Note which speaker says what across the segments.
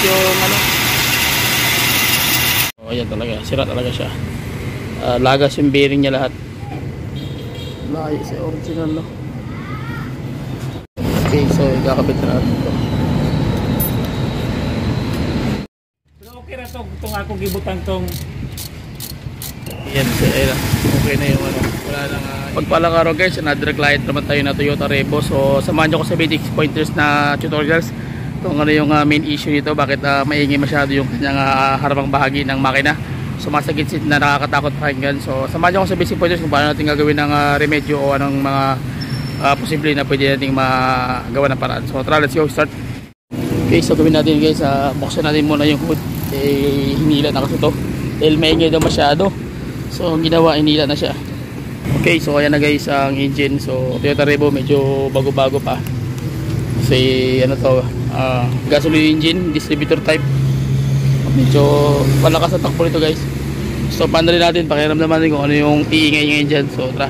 Speaker 1: yung ano. Oh, ayan talaga, sira talaga siya. Lagas yung bearing niya lahat. Layo sa original, no. Okay, so ikakabit na natin ito.
Speaker 2: Pero okay na to, itong akong gibutan tong.
Speaker 1: Yan, okay na yung ano. Wala nang pagpalang araw guys, another client naman tayo na Toyota Revo. So samahan nyo ko sa basic pointers na tutorials kung ano yung main issue nito, bakit maingay masyado yung kanyang harapang bahagi ng makina. So masagitsit na nakakatakot pakinggan. So samahan nyo ko sa basic pointers kung paano natin gagawin ng remedyo o anong mga posible na pwede natin magawa ng paraan. So tara, let's go, start. Okay, so gawin natin guys, buksan natin muna yung hood. Hinila na kasi ito dahil maingay daw masyado. So ang ginawa, hinila na siya. Okay, so ayan na guys ang engine. So Toyota Revo, medyo bago-bago pa. Kasi ano to, gasoline engine, distributor type. Medyo malakas ang takbo nito guys. So paano rin natin, pakiramdaman natin kung ano yung iingay-ingay dyan. So tara,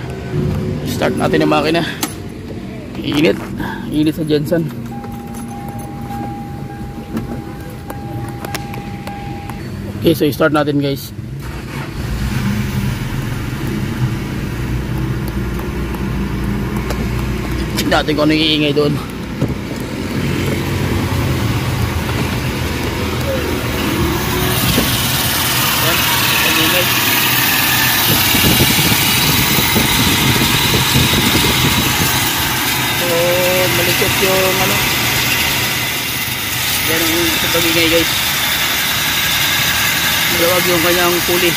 Speaker 1: start natin yung makina. Init sa Jensen. Okay, so start natin guys. Check natin kung ano yung iingay doon. So malikot yung ano, yan ang sa pag-ingay guys. Malawag yung kanyang pulley,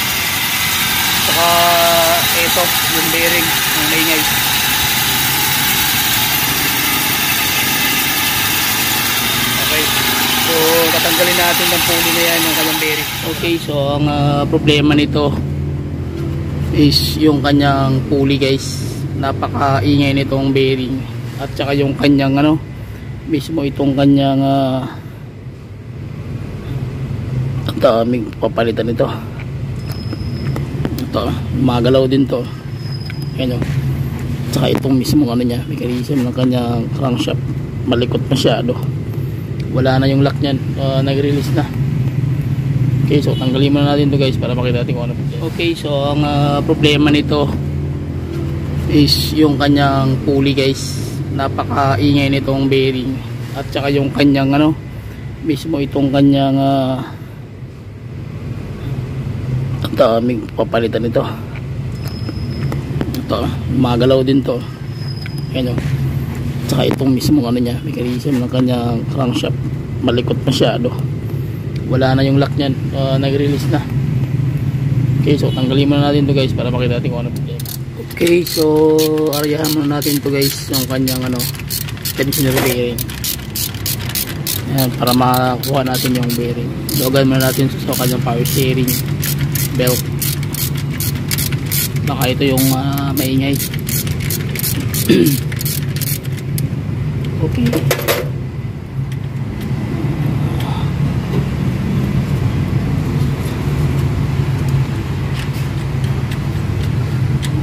Speaker 1: saka ito yung bearing ng maingay. Okay, so tatanggalin natin yung pulley na yan, yung kanyang bearing. Okay, so ang problema nito is yung kanyang pulley guys. Napaka-ingay nitong bearing at saka yung kanyang ano, mismo itong kanyang ang daming papalitan nito. Ito, magalaw din to. Ayan o. Saka itong mismo ano niya, mechanism ng kanyang crankshaft, malikot masyado. Wala na yung lock niyan, nag-release na. Okay, so tanggalin muna natin to guys para makita natin kung ano. Okay, so ang problema nito is yung kanyang pulley guys. Napaka-ingay nitong bearing at saka yung kanyang ano, mismo itong kanyang ang daming papalitan nito. Ito, magalaw din to. Ayan o. Saka itong mismo ano niya, mechanism ng kanyang crankshaft, malikot masyado. Wala na yung lock niyan, nag-release na. Okay, so tanggalin muna natin to guys para makita natin kung ano problema. Okay, so aryahan muna natin to guys yung kanyang ano, tensioner bearing. Ayan, para makakuha natin yung bearing. Logan muna natin sa kanyang power steering belt. Baka ito yung maingay. Okay.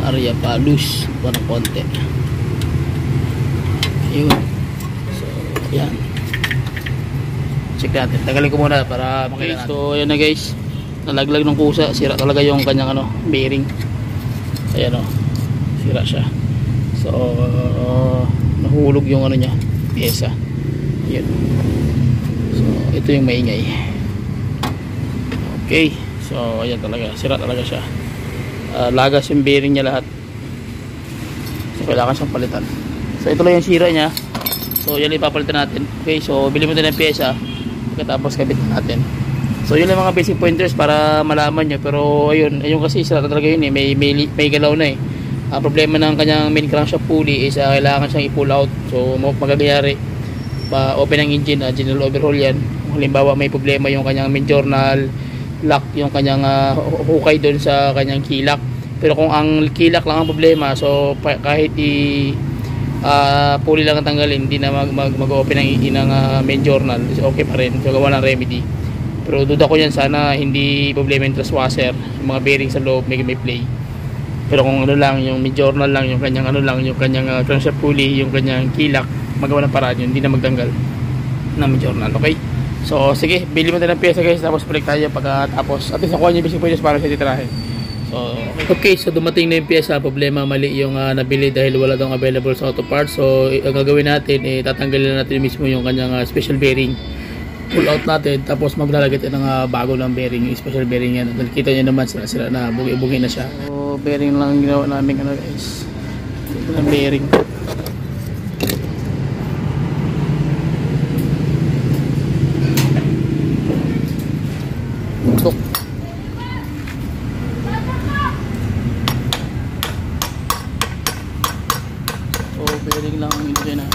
Speaker 1: Arya pa loose parang konti. Ayun. So yan, check natin, tagalin ko muna para makita natin. So ayan na guys, nalaglag ng kusa, sira talaga yung kanyang ano, bearing. Ayan o, sira siya. So nahulog yung ano niya, pyesa. Yun. So ito yung maingay. Okay, so ayan talaga, sira talaga siya. Lagas yung bearing niya lahat. So kailangan siyang palitan. So ito lang yung sira niya. So yan ipapalitan natin. Okay, so bili mo din ng pyesa, pagkatapos kabit natin. So yun lang mga basic pointers para malaman nyo. Pero ayun kasi sira talaga yun eh. May galaw na eh. Ang problema ng kanyang main crankshaft pulley is kailangan siyang i-pull out. So magagayari pa open ang engine, general overhaul yan. Halimbawa may problema yung kanyang main journal lock, yung kanyang hukay doon sa kanyang kilak. Pero kung ang kilak lang ang problema, so kahit pulley lang ang tanggalin, hindi na mag-open ang main journal, okay pa rin. So gawa ng remedy. Pero duda ko yan, sana hindi problema yung thrust washer, yung mga bearing sa loob may play. Pero kung ano lang, yung main journal lang, yung kanyang ano lang, yung kanyang crankshaft pulley, yung kanyang kilak, magawa ng paraan yun, hindi na magtanggal ng main journal. Okay, So sige, bili mo tayo ng pyesa guys, tapos balik tayo pagkatapos. At least nakuha niyo yung basic pointers para sa titirahin. So okay, so dumating na yung pyesa. Problema, mali yung nabili dahil wala daw available sa auto parts. So ang gagawin natin, tatanggalin natin mismo yung kanyang special bearing. Pull out natin, tapos maglalagay tayo ng bago ng bearing, yung special bearing yan. Dahil kita nyo naman sila na bugi-bugi na siya. So bearing lang ang ginawa namin guys. Ito ng bearing. Tok. So bearing lang ang ilagay na.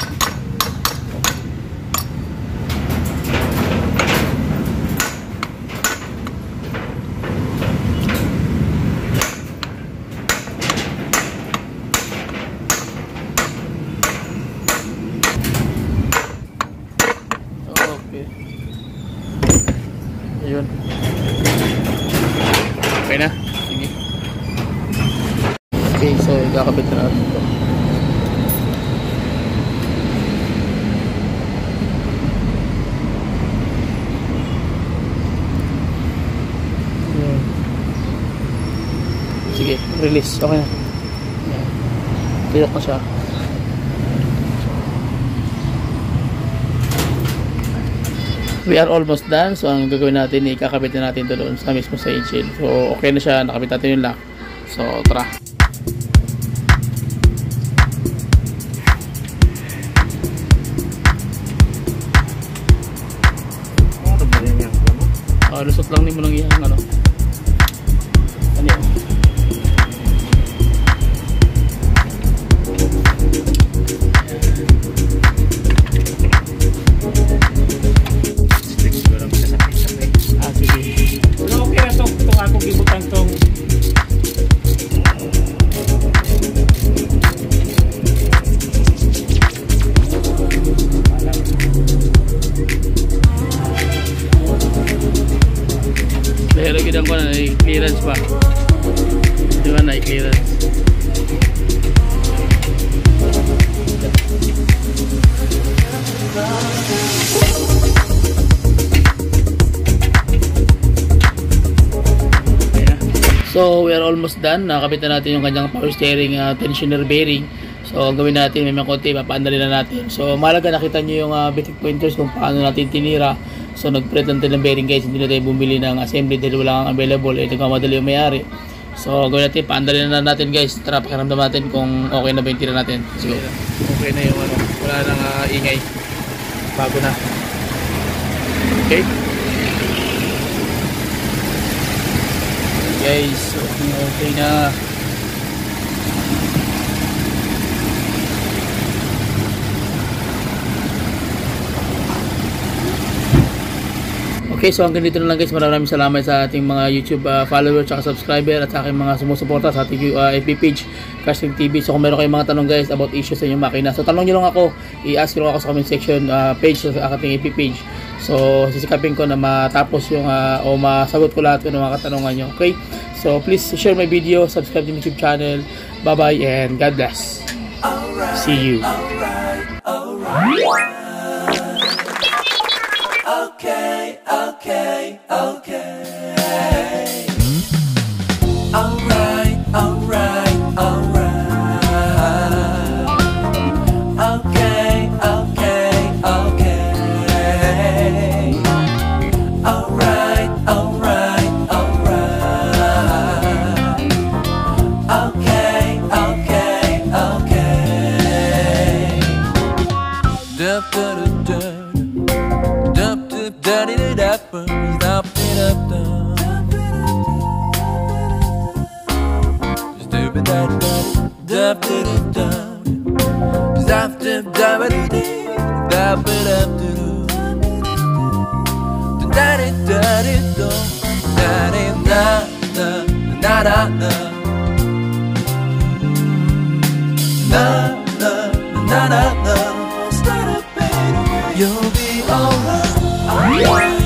Speaker 1: Ayun. Okay na. Sige. Okay, so ikakabit na natin ito. Sige, release. Okay na. Tilak na siya. We are almost done. So ang gagawin natin, ikakabit na natin doon sa mismo sa engine. So okay na siya, nakabit natin yung lock. So tara. Lusot lang mo lang yung ano. Ano yun? Pero gidan ko na i-clearance pa. Di ba na i-clearance? So we are almost done. Nakakabit na natin yung kanyang power steering tensioner bearing. So ang gawin natin, may mga konti, papaandalin na natin. So mahalaga nakita nyo yung basic pointers kung paano natin tinira. So nag-print lang tayo ng bearing guys, hindi na tayo bumili ng assembly dahil wala kang available, nagmamadali yung may-ari. So gawin natin, paandalin na natin guys. Tara, pakiramdam natin kung okay na ba yung tira natin. Sige. Okay na yung ano, wala nang ingay. Bago na. Okay. Guys, okay na. Okay, so hanggang dito na lang guys. Maraming salamat sa ating mga YouTube followers at subscriber at sa aking mga sumusuporta sa ating FB page, Cashling TV. So kung meron kayong mga tanong guys about issues sa inyong makina, so tanong nyo lang ako, i-ask nyo lang ako sa comment section page sa ating FB page. So sisikapin ko na matapos yung o masagot ko lahat ng mga katanungan nyo. Okay, so please share my video, subscribe to my YouTube channel. Bye bye and God bless. See you.
Speaker 3: Okay. Alright. You'll be alright.